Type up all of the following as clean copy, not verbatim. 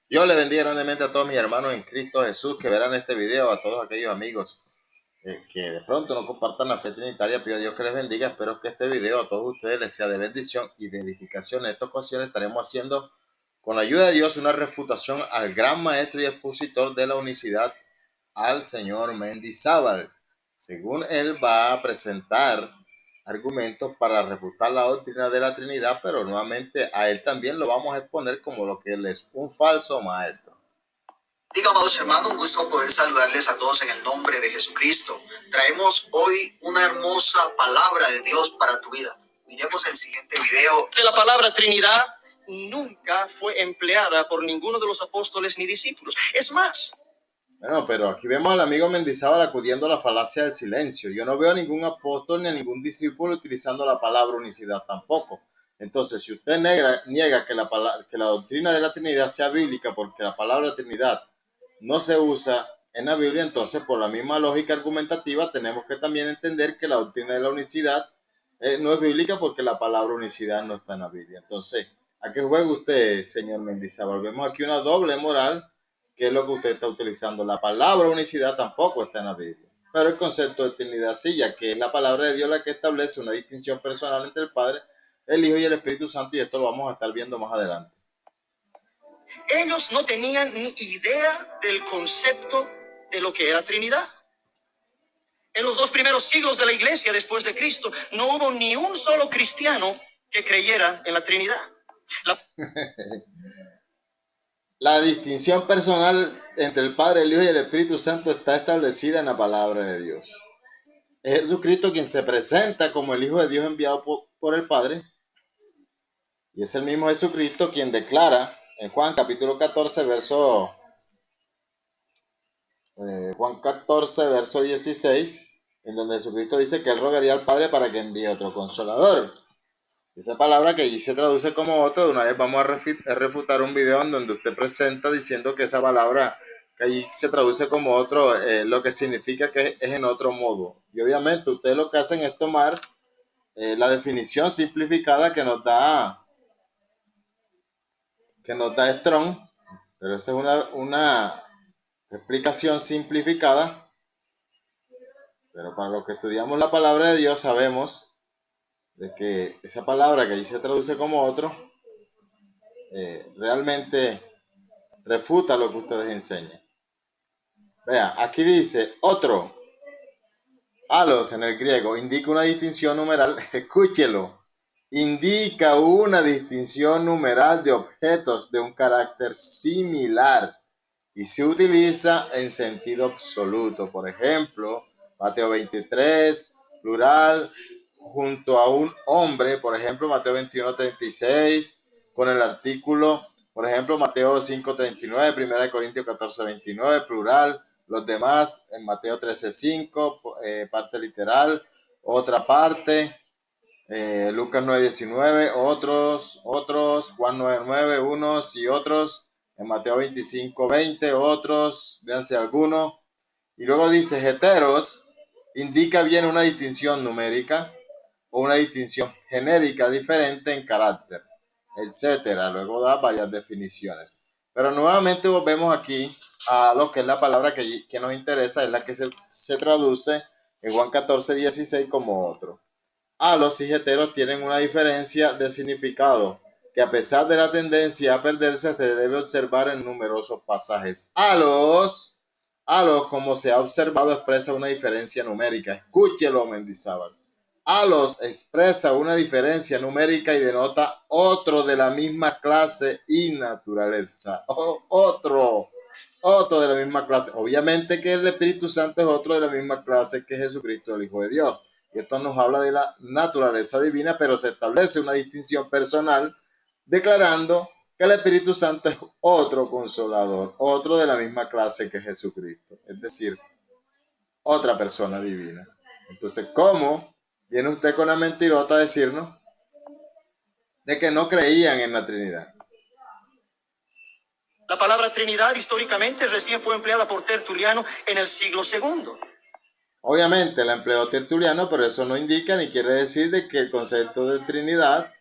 Dios le bendiga grandemente a todos mis hermanos en Cristo Jesús que verán este video, a todos aquellos amigos que de pronto no compartan la fe trinitaria. Pido a Dios que les bendiga. Espero que este video a todos ustedes les sea de bendición y de edificación. En esta ocasión estaremos haciendo, con la ayuda de Dios, una refutación al gran maestro y expositor de la unicidad, al señor Mendizábal. Según él va a presentar argumentos para refutar la doctrina de la Trinidad, pero nuevamente a él también lo vamos a exponer como lo que él es, un falso maestro. Diga, amados hermanos, un gusto poder saludarles a todos en el nombre de Jesucristo. Traemos hoy una hermosa palabra de Dios para tu vida. Miremos el siguiente video. Que la palabra Trinidad nunca fue empleada por ninguno de los apóstoles ni discípulos. Es más, bueno, pero aquí vemos al amigo Mendizábal acudiendo a la falacia del silencio. Yo no veo a ningún apóstol ni a ningún discípulo utilizando la palabra unicidad tampoco. Entonces, si usted niega que la doctrina de la Trinidad sea bíblica porque la palabra Trinidad no se usa en la Biblia, entonces por la misma lógica argumentativa tenemos que también entender que la doctrina de la unicidad no es bíblica porque la palabra unicidad no está en la Biblia. Entonces, ¿a qué juega usted, señor Mendizábal? Vemos aquí una doble moral, que es lo que usted está utilizando. La palabra unicidad tampoco está en la Biblia, pero el concepto de Trinidad sí, ya que es la palabra de Dios la que establece una distinción personal entre el Padre, el Hijo y el Espíritu Santo, y esto lo vamos a estar viendo más adelante. ellos no tenían ni idea del concepto de lo que era Trinidad. En los 2 primeros siglos de la iglesia después de Cristo, no hubo ni un solo cristiano que creyera en la Trinidad. La distinción personal entre el Padre, el Hijo y el Espíritu Santo está establecida en la palabra de Dios. Es Jesucristo quien se presenta como el Hijo de Dios enviado por el Padre, y es el mismo Jesucristo quien declara en Juan capítulo 14, Juan 14, verso 16, en donde Jesucristo dice que él rogaría al Padre para que envíe otro consolador. Esa palabra que allí se traduce como otro, de una vez vamos a refutar un video en donde usted presenta diciendo que esa palabra que allí se traduce como otro, lo que significa que es en otro modo. Y obviamente ustedes lo que hacen es tomar la definición simplificada que nos da Strong, pero esta es una explicación simplificada. Pero para los que estudiamos la palabra de Dios sabemos de que esa palabra que allí se traduce como otro realmente refuta lo que ustedes enseñan. Vea, aquí dice otro. Alos en el griego indica una distinción numeral. Escúchelo. Indica una distinción numeral de objetos de un carácter similar y se utiliza en sentido absoluto. Por ejemplo, Mateo 23, plural, junto a un hombre. Por ejemplo, Mateo 21, 36, con el artículo, por ejemplo, Mateo 5, 39, 1 Corintios 14, 29, plural. Los demás en Mateo 13, 5, parte literal. Otra parte, Lucas 9, 19, otros, Juan 9, 9, unos y otros, en Mateo 25, 20, otros, véanse algunos. Y luego dice, heteros, indica bien una distinción numérica o una distinción genérica diferente en carácter, etcétera. Luego da varias definiciones. Pero nuevamente volvemos aquí a lo que es la palabra que nos interesa, es la que se traduce en Juan 14, 16 como otro. Alos y heteros tienen una diferencia de significado que, a pesar de la tendencia a perderse, se debe observar en numerosos pasajes. Alos, como se ha observado, expresa una diferencia numérica. Escúchelo, Mendizábal. Alos expresa una diferencia numérica y denota otro de la misma clase y naturaleza. Otro de la misma clase. Obviamente que el Espíritu Santo es otro de la misma clase que Jesucristo, el Hijo de Dios. Y esto nos habla de la naturaleza divina, pero se establece una distinción personal declarando que el Espíritu Santo es otro consolador, otro de la misma clase que Jesucristo, es decir, otra persona divina. Entonces, ¿cómo viene usted con la mentirota a decirnos de que no creían en la Trinidad? La palabra Trinidad históricamente recién fue empleada por Tertuliano en el siglo II. Obviamente la empleó Tertuliano, pero eso no indica ni quiere decir de que el concepto de Trinidad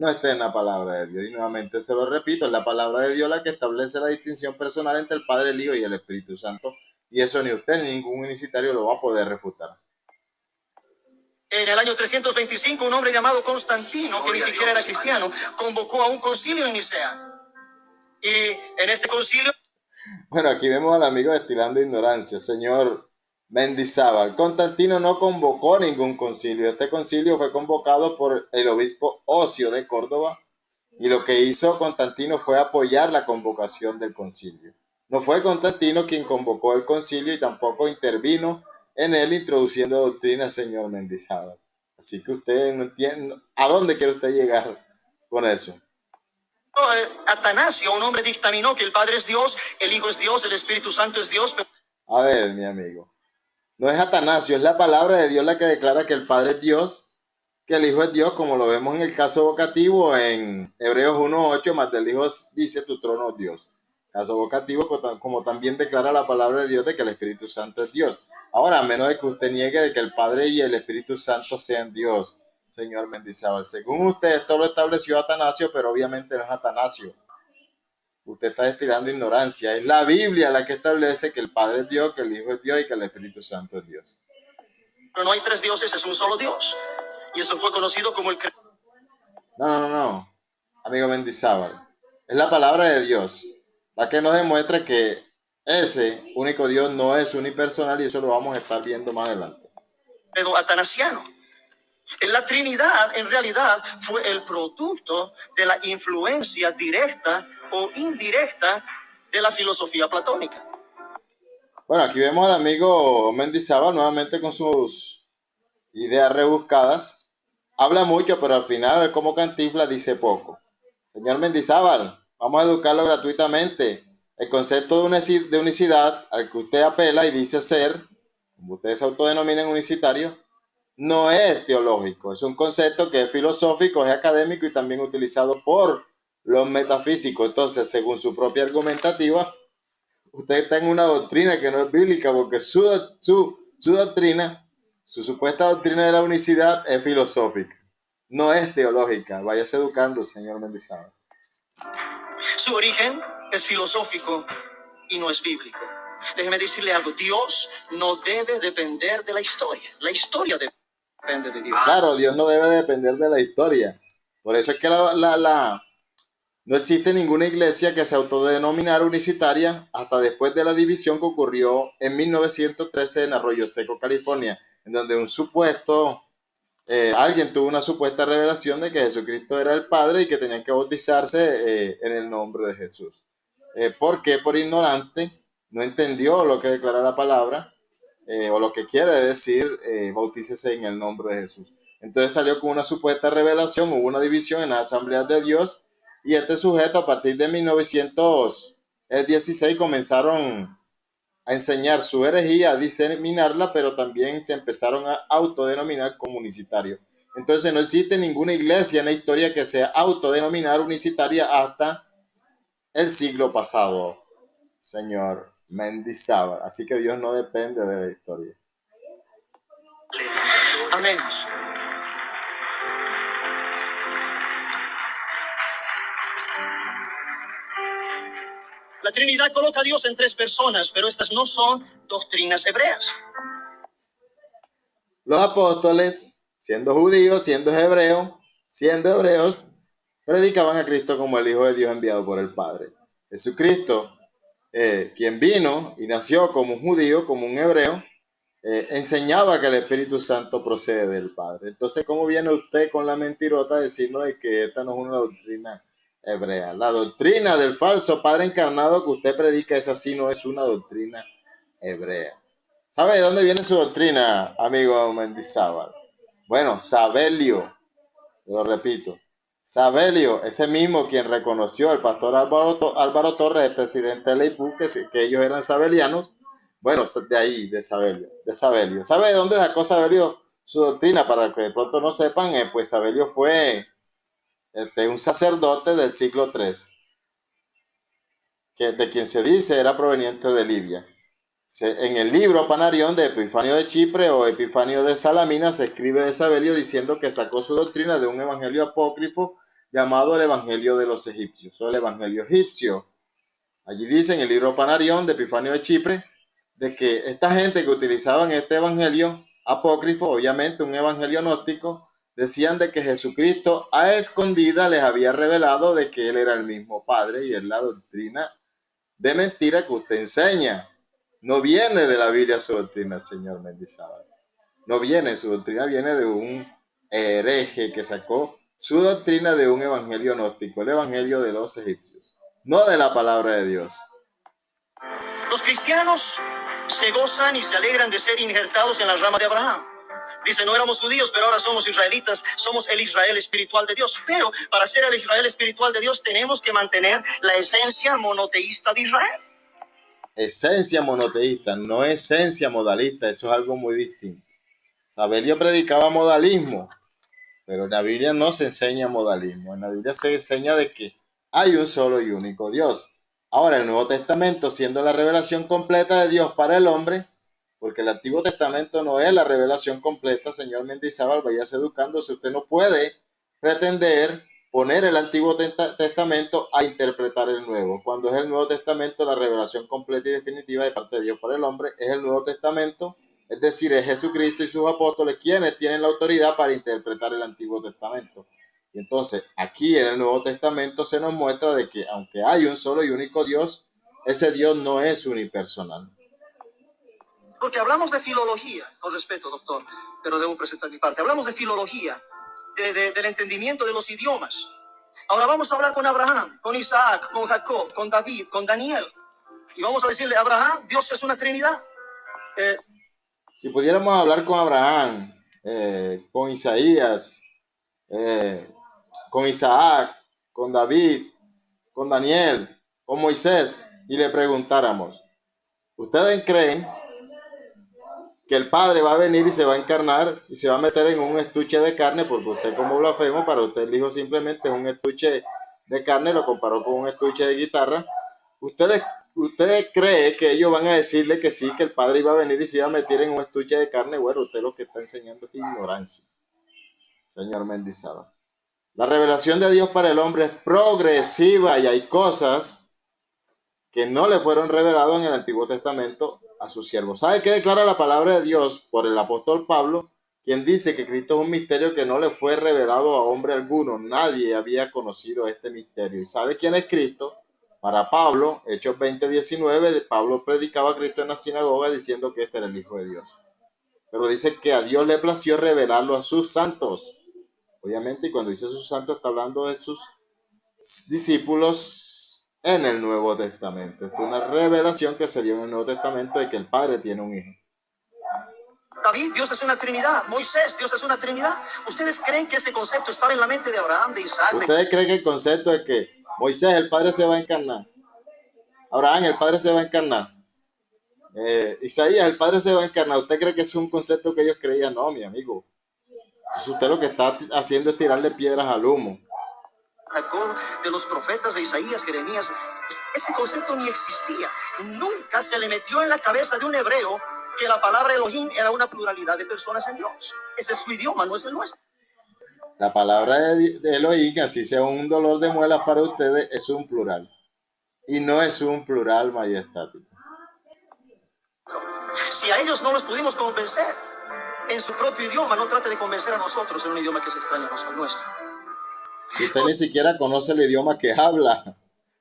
no está en la palabra de Dios. Y nuevamente se lo repito, es la palabra de Dios la que establece la distinción personal entre el Padre, el Hijo y el Espíritu Santo. Y eso ni usted ni ningún unicitario lo va a poder refutar. En el año 325, un hombre llamado Constantino, que ni siquiera era cristiano, convocó a un concilio en Nicea. Y en este concilio... Bueno, aquí vemos al amigo destilando ignorancia, señor Mendizábal. Constantino no convocó ningún concilio. Este concilio fue convocado por el obispo Ocio de Córdoba, y lo que hizo Constantino fue apoyar la convocación del concilio. No fue Constantino quien convocó el concilio y tampoco intervino en él introduciendo doctrina, señor Mendizábal. Así que usted no entiende a dónde quiere usted llegar con eso. Atanasio, un hombre, dictaminó que el Padre es Dios, el Hijo es Dios, el Espíritu Santo es Dios. A ver, mi amigo, no es Atanasio, es la palabra de Dios la que declara que el Padre es Dios, que el Hijo es Dios, como lo vemos en el caso vocativo en Hebreos 1:8, más del Hijo dice tu trono es Dios. Caso vocativo, como también declara la palabra de Dios de que el Espíritu Santo es Dios. Ahora, a menos de que usted niegue de que el Padre y el Espíritu Santo sean Dios, señor Mendizábal. Según usted, esto lo estableció Atanasio, pero obviamente no es Atanasio. Usted está destilando ignorancia. Es la Biblia la que establece que el Padre es Dios, que el Hijo es Dios y que el Espíritu Santo es Dios. Pero no hay tres dioses, es un solo Dios. Y eso fue conocido como el... No. Amigo Mendizábal. Es la palabra de Dios la que nos demuestra que ese único Dios no es unipersonal, y eso lo vamos a estar viendo más adelante. Pero atanasiano. La Trinidad en realidad fue el producto de la influencia directa o indirecta de la filosofía platónica. Bueno, aquí vemos al amigo Mendizábal nuevamente con sus ideas rebuscadas. Habla mucho, pero al final, como Cantinflas, dice poco. Señor Mendizábal, vamos a educarlo gratuitamente. El concepto de unicidad al que usted apela y dice ser, como ustedes se autodenominan unicitarios, no es teológico. Es un concepto que es filosófico, es académico y también utilizado por los metafísicos. Entonces, según su propia argumentativa, usted está en una doctrina que no es bíblica, porque su doctrina, su supuesta doctrina de la unicidad es filosófica, no es teológica. Váyase educando, señor Mendizábal. Su origen es filosófico y no es bíblico. Déjeme decirle algo, Dios no debe depender de la historia. La historia depende de Dios. Claro, Dios no debe depender de la historia. Por eso es que no existe ninguna iglesia que se autodenominara unicitaria hasta después de la división que ocurrió en 1913 en Arroyo Seco, California, en donde alguien tuvo una supuesta revelación de que Jesucristo era el Padre y que tenían que bautizarse en el nombre de Jesús. Porque por ignorante no entendió lo que declara la palabra o lo que quiere decir bautícese en el nombre de Jesús. Entonces salió con una supuesta revelación, hubo una división en las asambleas de Dios, y este sujeto a partir de 1916 comenzaron a enseñar su herejía, a diseminarla, pero también se empezaron a autodenominar como unicitarios. Entonces no existe ninguna iglesia en la historia que sea autodenominada unicitaria hasta el siglo pasado, señor Mendizábal. Así que Dios no depende de la historia. Amén. La Trinidad coloca a Dios en tres personas, pero estas no son doctrinas hebreas. Los apóstoles, siendo judíos, siendo hebreos, predicaban a Cristo como el Hijo de Dios enviado por el Padre. Jesucristo, quien vino y nació como un judío, como un hebreo, enseñaba que el Espíritu Santo procede del Padre. Entonces, ¿cómo viene usted con la mentirota a decirnos de que esta no es una doctrina hebrea? La doctrina del falso Padre encarnado que usted predica, esa sí no es una doctrina hebrea. ¿Sabe de dónde viene su doctrina, amigo Mendizábal? Bueno, Sabelio, lo repito, Sabelio, ese mismo quien reconoció al pastor Álvaro Torres, el presidente de la IPU, que ellos eran sabelianos. Bueno, de ahí, de Sabelio. ¿Sabe de dónde sacó Sabelio su doctrina? Para que de pronto no sepan, pues Sabelio fue un sacerdote del siglo III, de quien se dice era proveniente de Libia. En el libro Panarión de Epifanio de Chipre o Epifanio de Salamina se escribe de Sabelio diciendo que sacó su doctrina de un evangelio apócrifo llamado el Evangelio de los Egipcios, o el Evangelio egipcio. Allí dice en el libro Panarión de Epifanio de Chipre, de que esta gente que utilizaban este evangelio apócrifo, obviamente un evangelio gnóstico, decían de que Jesucristo a escondida les había revelado de que él era el mismo Padre, y es la doctrina de mentira que usted enseña. No viene de la Biblia su doctrina, señor Mendizábal. No viene, su doctrina viene de un hereje que sacó su doctrina de un evangelio gnóstico, el evangelio de los egipcios, no de la palabra de Dios. Los cristianos se gozan y se alegran de ser injertados en la rama de Abraham. Dice, no éramos judíos, pero ahora somos israelitas, somos el Israel espiritual de Dios. Pero para ser el Israel espiritual de Dios tenemos que mantener la esencia monoteísta de Israel. Esencia monoteísta, no esencia modalista, eso es algo muy distinto. Sabelio predicaba modalismo, pero en la Biblia no se enseña modalismo, en la Biblia se enseña de que hay un solo y único Dios. Ahora el Nuevo Testamento, siendo la revelación completa de Dios para el hombre, porque el Antiguo Testamento no es la revelación completa, señor Mendizábal, vayas educándose, usted no puede pretender poner el Antiguo Testamento a interpretar el Nuevo. Cuando es el Nuevo Testamento, la revelación completa y definitiva de parte de Dios para el hombre, es el Nuevo Testamento, es decir, es Jesucristo y sus apóstoles quienes tienen la autoridad para interpretar el Antiguo Testamento. Y entonces, aquí en el Nuevo Testamento se nos muestra de que aunque hay un solo y único Dios, ese Dios no es unipersonal. Porque hablamos de filología, con respeto, doctor, pero debo presentar mi parte. Hablamos de filología, del entendimiento de los idiomas. Ahora vamos a hablar con Abraham, con Isaac, con Jacob, con David, con Daniel. Y vamos a decirle, Abraham, Dios es una Trinidad. Si pudiéramos hablar con Abraham, con Isaías, con Isaac, con David, con Daniel, con Moisés, y le preguntáramos, ¿ustedes creen que el Padre va a venir y se va a encarnar y se va a meter en un estuche de carne? Porque usted, como blasfemo, para usted el Hijo simplemente es un estuche de carne, lo comparó con un estuche de guitarra. ¿Ustedes creen que ellos van a decirle que sí, que el Padre iba a venir y se iba a meter en un estuche de carne? Bueno, usted lo que está enseñando es ignorancia, señor Mendizábal. La revelación de Dios para el hombre es progresiva y hay cosas que no le fueron reveladas en el Antiguo Testamento a sus siervos. ¿Sabe qué declara la palabra de Dios por el apóstol Pablo? Quien dice que Cristo es un misterio que no le fue revelado a hombre alguno. Nadie había conocido este misterio. ¿Y sabe quién es Cristo? Para Pablo, Hechos 20:19, Pablo predicaba a Cristo en la sinagoga diciendo que este era el Hijo de Dios. Pero dice que a Dios le plació revelarlo a sus santos. Obviamente, y cuando dice sus santos, está hablando de sus discípulos en el Nuevo Testamento. Es una revelación que se dio en el Nuevo Testamento de que el Padre tiene un hijo. David, Dios es una Trinidad. Moisés, Dios es una Trinidad. ¿Ustedes creen que ese concepto estaba en la mente de Abraham, de Isaac? ¿Ustedes creen que el concepto es que Moisés, el Padre se va a encarnar? Abraham, el Padre se va a encarnar. Isaías, el Padre se va a encarnar. ¿Usted cree que es un concepto que ellos creían? No, mi amigo. Entonces usted lo que está haciendo es tirarle piedras al humo. Jacob, de los profetas de Isaías, Jeremías, ese concepto ni existía. Nunca se le metió en la cabeza de un hebreo que la palabra Elohim era una pluralidad de personas en Dios. Ese es su idioma, no es el nuestro. La palabra de Elohim, así sea un dolor de muelas para ustedes, es un plural. Y no es un plural majestático. Si a ellos no los pudimos convencer en su propio idioma, no trate de convencer a nosotros en un idioma que se extraña al nuestro. Si usted ni siquiera conoce el idioma que habla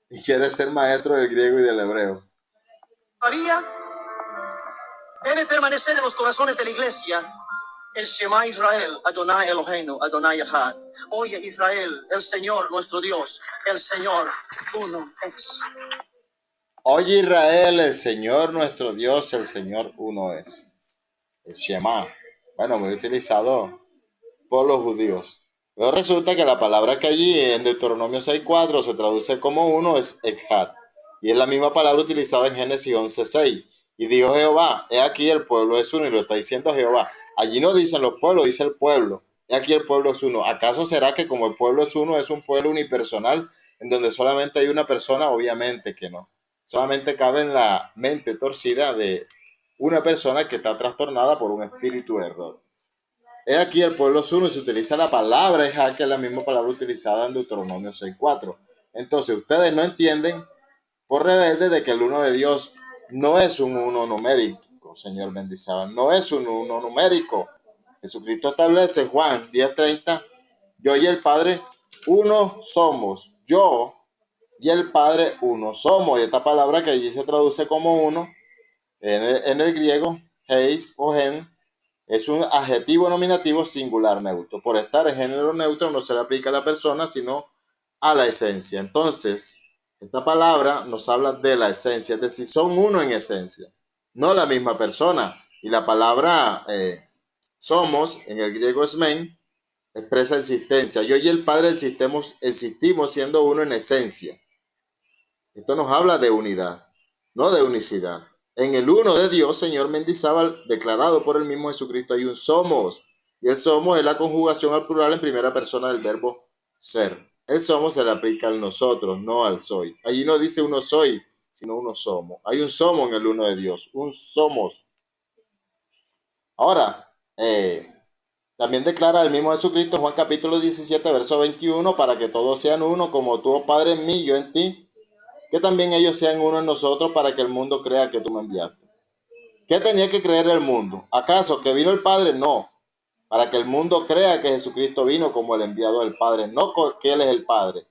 y quiere ser maestro del griego y del hebreo. Todavía debe permanecer en los corazones de la iglesia el Shema Israel, Adonai Eloheinu, Adonai Echad. Oye Israel, el Señor nuestro Dios, el Señor uno es. Oye Israel, el Señor nuestro Dios, el Señor uno es. El Shema. Bueno, muy utilizado por los judíos. Pero resulta que la palabra que allí en Deuteronomio 6:4 se traduce como uno es Echad. Y es la misma palabra utilizada en Génesis 11:6. Y dijo Jehová, he aquí el pueblo es uno, y lo está diciendo Jehová. Allí no dicen los pueblos, dice el pueblo. He aquí el pueblo es uno. ¿Acaso será que como el pueblo es uno, es un pueblo unipersonal en donde solamente hay una persona? Obviamente que no. Solamente cabe en la mente torcida de una persona que está trastornada por un espíritu de error. He aquí el pueblo es uno y se utiliza la palabra Ejá, que es la misma palabra utilizada en Deuteronomio 6:4. Entonces ustedes no entienden por rebelde de que el uno de Dios no es un uno numérico, señor Mendizábal, no es un uno numérico. Jesucristo establece Juan 10:30, yo y el Padre uno somos, yo y el Padre uno somos. Y esta palabra que allí se traduce como uno, en el griego, heis o gen, es un adjetivo nominativo singular neutro. Por estar en género neutro no se le aplica a la persona, sino a la esencia. Entonces, esta palabra nos habla de la esencia, es decir, son uno en esencia, no la misma persona. Y la palabra somos, en el griego esmen, expresa existencia. Yo y el Padre existimos siendo uno en esencia. Esto nos habla de unidad, no de unicidad. En el uno de Dios, señor Mendizábal, declarado por el mismo Jesucristo, hay un somos. Y el somos es la conjugación al plural en primera persona del verbo ser. El somos se le aplica al nosotros, no al soy. Allí no dice uno soy, sino uno somos. Hay un somos en el uno de Dios, un somos. Ahora, también declara el mismo Jesucristo en Juan capítulo 17, verso 21, para que todos sean uno, como tú, oh Padre, en mí, yo en ti, que también ellos sean uno en nosotros, para que el mundo crea que tú me enviaste. ¿Qué tenía que creer el mundo? ¿Acaso que vino el Padre? No, para que el mundo crea que Jesucristo vino como el enviado del Padre, no que Él es el Padre.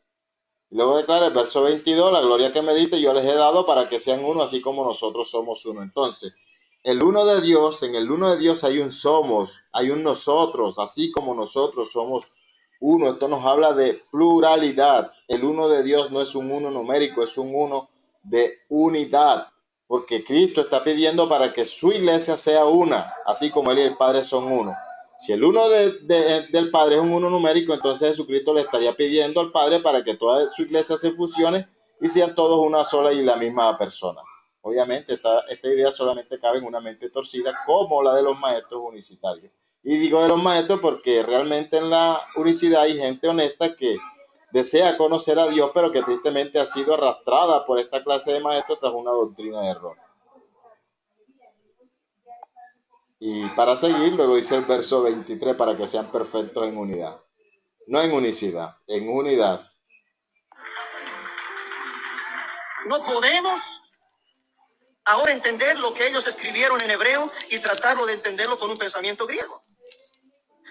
Y luego declara el verso 22, la gloria que me diste yo les he dado para que sean uno, así como nosotros somos uno. Entonces, el uno de Dios, en el uno de Dios hay un somos, hay un nosotros, así como nosotros somos uno. Esto nos habla de pluralidad. El uno de Dios no es un uno numérico, es un uno de unidad, porque Cristo está pidiendo para que su iglesia sea una, así como Él y el Padre son uno. Si el uno del Padre es un uno numérico, entonces Jesucristo le estaría pidiendo al Padre para que toda su iglesia se fusione y sean todos una sola y la misma persona. Obviamente esta idea solamente cabe en una mente torcida como la de los maestros unicitarios. Y digo de los maestros porque realmente en la unicidad hay gente honesta que desea conocer a Dios, pero que tristemente ha sido arrastrada por esta clase de maestros tras una doctrina de error. Y para seguir, luego dice el verso 23, para que sean perfectos en unidad. No en unicidad, en unidad. No podemos ahora entender lo que ellos escribieron en hebreo y tratarlo de entenderlo con un pensamiento griego.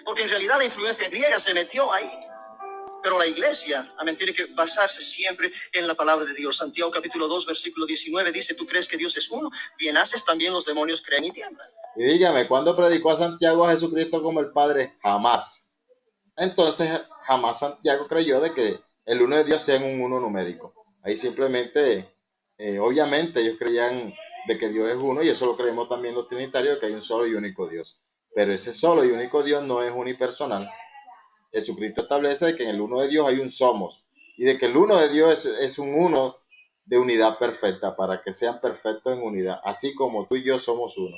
Porque en realidad la influencia griega se metió ahí. Pero la iglesia, amén, tiene que basarse siempre en la palabra de Dios. Santiago capítulo 2, versículo 19 dice, ¿tú crees que Dios es uno? Bien haces, también los demonios creen y tiemblan. Y dígame, ¿cuándo predicó a Santiago a Jesucristo como el Padre? Jamás. Entonces, jamás Santiago creyó de que el uno de Dios sea un uno numérico. Ahí simplemente, obviamente ellos creían de que Dios es uno, y eso lo creemos también los trinitarios, que hay un solo y único Dios. Pero ese solo y único Dios no es unipersonal. Jesucristo establece de que en el uno de Dios hay un somos, y de que el uno de Dios es un uno de unidad perfecta, para que sean perfectos en unidad, así como tú y yo somos uno.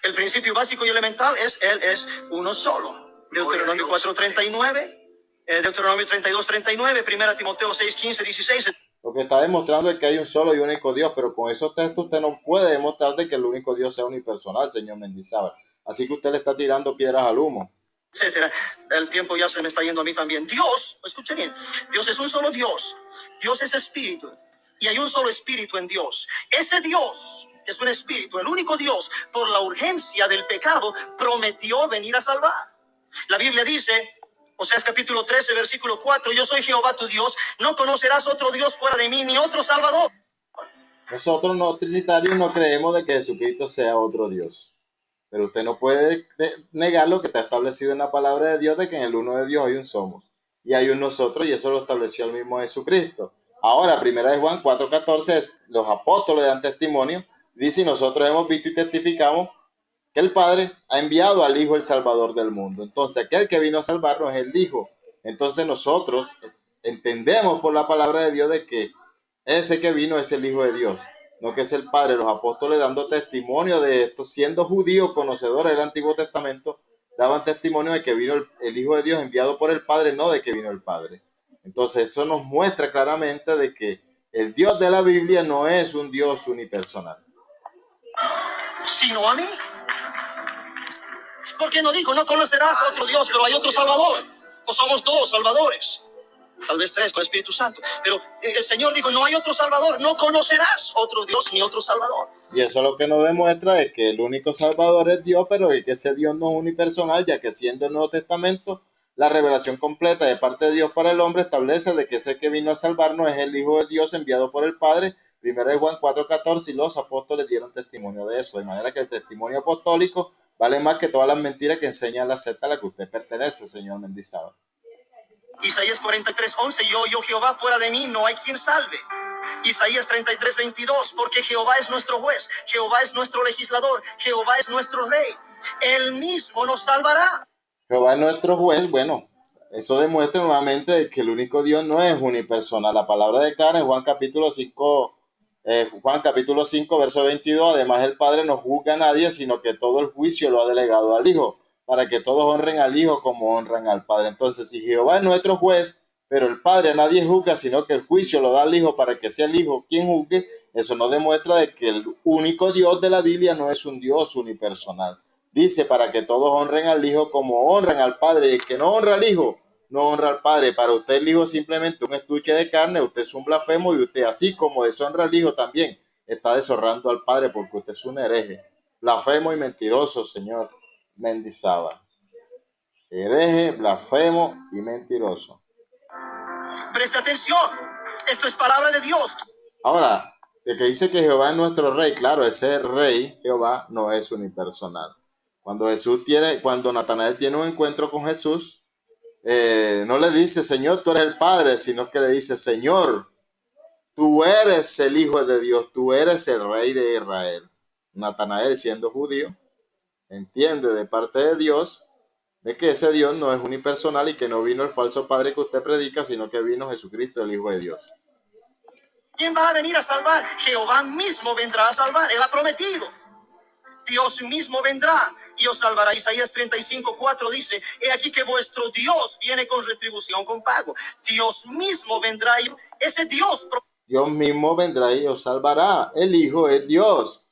El principio básico y elemental es, Él es uno solo. Deuteronomio 4:39, Deuteronomio 32:39, 1 Timoteo 6:15, 16. Lo que está demostrando es que hay un solo y único Dios, pero con esos textos usted no puede demostrar de que el único Dios sea unipersonal, señor Mendizábal. Así que usted le está tirando piedras al humo. Etcétera. El tiempo ya se me está yendo a mí también. Dios, escuchen bien, Dios es un solo Dios. Dios es espíritu y hay un solo espíritu en Dios. Ese Dios que es un espíritu, el único Dios, por la urgencia del pecado, prometió venir a salvar. La Biblia dice, Oseas capítulo 13, versículo 4, yo soy Jehová tu Dios, no conocerás otro Dios fuera de mí, ni otro Salvador. Nosotros no trinitarios no creemos de que Jesucristo sea otro Dios. Pero usted no puede negar lo que está establecido en la palabra de Dios, de que en el uno de Dios hay un somos y hay un nosotros, y eso lo estableció el mismo Jesucristo. Ahora, primera de Juan 4:14, los apóstoles dan testimonio, dice, y nosotros hemos visto y testificamos que el Padre ha enviado al Hijo el Salvador del mundo. Entonces, aquel que vino a salvarnos es el Hijo. Entonces nosotros entendemos por la palabra de Dios de que ese que vino es el Hijo de Dios, no que es el Padre. Los apóstoles dando testimonio de esto, siendo judíos, conocedores del Antiguo Testamento, daban testimonio de que vino el Hijo de Dios enviado por el Padre, no de que vino el Padre. Entonces eso nos muestra claramente de que el Dios de la Biblia no es un Dios unipersonal. Sino a mí. ¿Por qué no dijo, no conocerás a otro Dios, pero hay otro Salvador? O somos dos Salvadores, tal vez tres con el Espíritu Santo. Pero el Señor dijo, no hay otro Salvador, no conocerás otro Dios ni otro Salvador. Y eso lo que nos demuestra es que el único Salvador es Dios, pero que ese Dios no es unipersonal, ya que siendo el Nuevo Testamento la revelación completa de parte de Dios para el hombre establece de que ese que vino a salvarnos es el Hijo de Dios enviado por el Padre. Primero de Juan 4:14, y los apóstoles dieron testimonio de eso, de manera que el testimonio apostólico vale más que todas las mentiras que enseña la secta a la que usted pertenece, señor Mendizábal. Isaías 43:11, yo Jehová, fuera de mí no hay quien salve. Isaías 33:22, porque Jehová es nuestro juez, Jehová es nuestro legislador, Jehová es nuestro rey, él mismo nos salvará. Jehová es nuestro juez. Bueno, eso demuestra nuevamente que el único Dios no es unipersonal. La palabra declara en Juan capítulo 5, verso 22, además el Padre no juzga a nadie, sino que todo el juicio lo ha delegado al Hijo, para que todos honren al Hijo como honran al Padre. Entonces, si Jehová es nuestro juez, pero el Padre a nadie juzga, sino que el juicio lo da al Hijo para que sea el Hijo quien juzgue, eso nos demuestra de que el único Dios de la Biblia no es un Dios unipersonal. Dice, para que todos honren al Hijo como honran al Padre, y el que no honra al Hijo, no honra al Padre. Para usted el Hijo es simplemente un estuche de carne, usted es un blasfemo, y usted, así como deshonra al Hijo, también está deshonrando al Padre, porque usted es un hereje, blasfemo y mentiroso, señor Mendizábal. Hereje, blasfemo y mentiroso. Preste atención, esto es palabra de Dios. Ahora, el que dice que Jehová es nuestro rey, claro, ese rey, Jehová, no es unipersonal. Cuando Natanael tiene un encuentro con Jesús, no le dice, Señor, tú eres el Padre, sino que le dice, Señor, tú eres el Hijo de Dios, tú eres el Rey de Israel. Natanael, siendo judío, entiende de parte de Dios de que ese Dios no es unipersonal y que no vino el falso Padre que usted predica, sino que vino Jesucristo, el Hijo de Dios. ¿Quién va a venir a salvar? Jehová mismo vendrá a salvar, él ha prometido. Dios mismo vendrá y os salvará. Isaías 35:4 dice, he aquí que vuestro Dios viene con retribución, con pago. Dios mismo vendrá y ese Dios mismo vendrá y os salvará. El Hijo es Dios.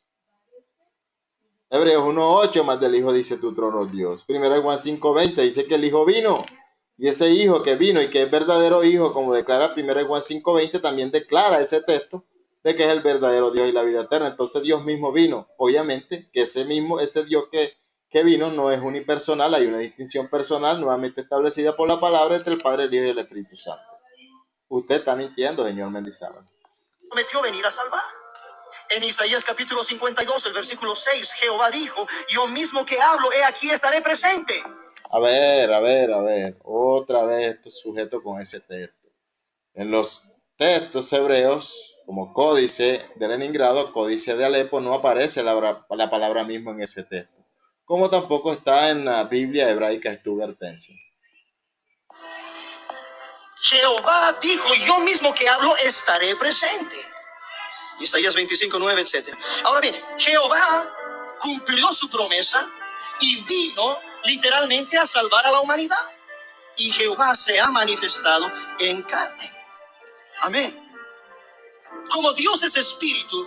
Hebreos 1:8, más del Hijo dice, tu trono es Dios. Primero Juan 5:20 dice que el Hijo vino. Y ese Hijo que vino y que es verdadero Hijo, como declara 1 Juan 5:20, también declara ese texto de que es el verdadero Dios y la vida eterna. Entonces Dios mismo vino. Obviamente que ese Dios que vino no es unipersonal, hay una distinción personal nuevamente establecida por la palabra entre el Padre, el Hijo y el Espíritu Santo. Usted está mintiendo, señor Mendizábal. Prometió venir a salvar. En Isaías capítulo 52, el versículo 6, Jehová dijo, yo mismo que hablo, he aquí estaré presente. A ver, otra vez esto es sujeto con ese texto. En los textos hebreos, como códice de Leningrado, códice de Alepo, no aparece la palabra mismo en ese texto, como tampoco está en la Biblia hebraica estudiantense. Jehová dijo, yo mismo que hablo estaré presente. Isaías 25:9, etc. Ahora bien, Jehová cumplió su promesa y vino literalmente a salvar a la humanidad. Y Jehová se ha manifestado en carne. Amén. Como Dios es espíritu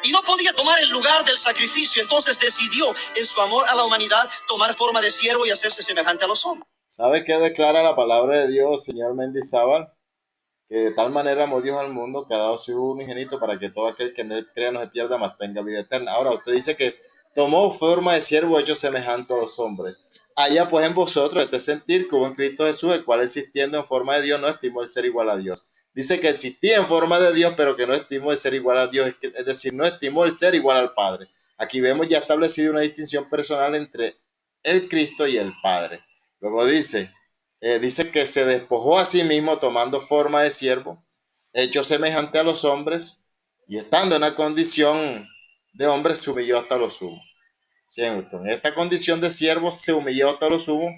y no podía tomar el lugar del sacrificio, entonces decidió en su amor a la humanidad tomar forma de siervo y hacerse semejante a los hombres. ¿Sabe qué declara la palabra de Dios, señor Mendizábal? Que de tal manera amó Dios al mundo que ha dado su Hijo unigénito para que todo aquel que en él crea no se pierda, mas tenga vida eterna. Ahora, usted dice que tomó forma de siervo hecho semejante a los hombres. Haya pues en vosotros este sentir que hubo en Cristo Jesús, el cual existiendo en forma de Dios no estimó el ser igual a Dios. Dice que existía en forma de Dios, pero que no estimó el ser igual a Dios, es decir, no estimó el ser igual al Padre. Aquí vemos ya establecido una distinción personal entre el Cristo y el Padre. Luego dice que se despojó a sí mismo tomando forma de siervo, hecho semejante a los hombres, y estando en una condición de hombre se humilló hasta lo sumo. Cierto, en esta condición de siervo se humilló hasta lo sumo,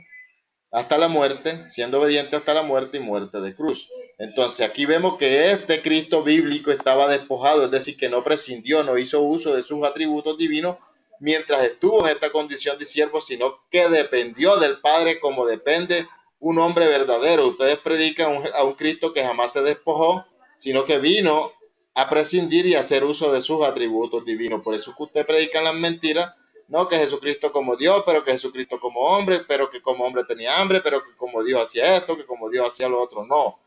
hasta la muerte, siendo obediente hasta la muerte y muerte de cruz. Entonces aquí vemos que este Cristo bíblico estaba despojado, es decir, que no prescindió, no hizo uso de sus atributos divinos mientras estuvo en esta condición de siervo, sino que dependió del Padre como depende un hombre verdadero. Ustedes predican a un Cristo que jamás se despojó, sino que vino a prescindir y a hacer uso de sus atributos divinos. Por eso que ustedes predican las mentiras, No que Jesucristo como Dios, pero que Jesucristo como hombre, pero que como hombre tenía hambre, pero que como Dios hacía esto, que como Dios hacía lo otro. No,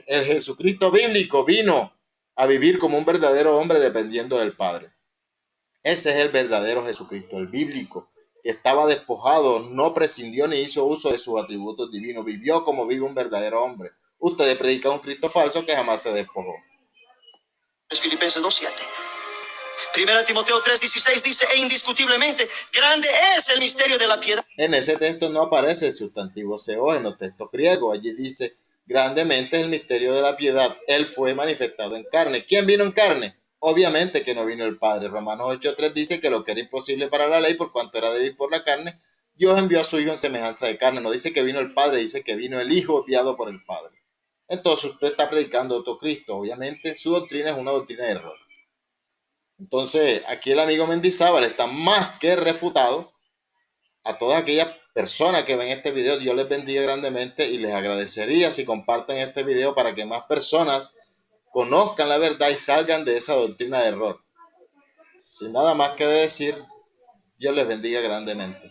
el Jesucristo bíblico vino a vivir como un verdadero hombre dependiendo del Padre. Ese es el verdadero Jesucristo, el bíblico, que estaba despojado, no prescindió ni hizo uso de sus atributos divinos, vivió como vive un verdadero hombre. Ustedes predican un Cristo falso que jamás se despojó. Filipenses 2:7. Primera Timoteo 3:16 dice, e indiscutiblemente, grande es el misterio de la piedad. En ese texto no aparece el sustantivo seo en los textos griegos. Allí dice, grandemente es el misterio de la piedad. Él fue manifestado en carne. ¿Quién vino en carne? Obviamente que no vino el Padre. Romanos 8:3 dice que lo que era imposible para la ley, por cuanto era débil por la carne, Dios envió a su Hijo en semejanza de carne. No dice que vino el Padre, dice que vino el Hijo enviado por el Padre. Entonces usted está predicando otro Cristo. Obviamente su doctrina es una doctrina de error. Entonces aquí el amigo Mendizábal está más que refutado. A todas aquellas personas que ven este video, Dios les bendiga grandemente y les agradecería si comparten este video para que más personas conozcan la verdad y salgan de esa doctrina de error. Sin nada más que decir, Dios les bendiga grandemente.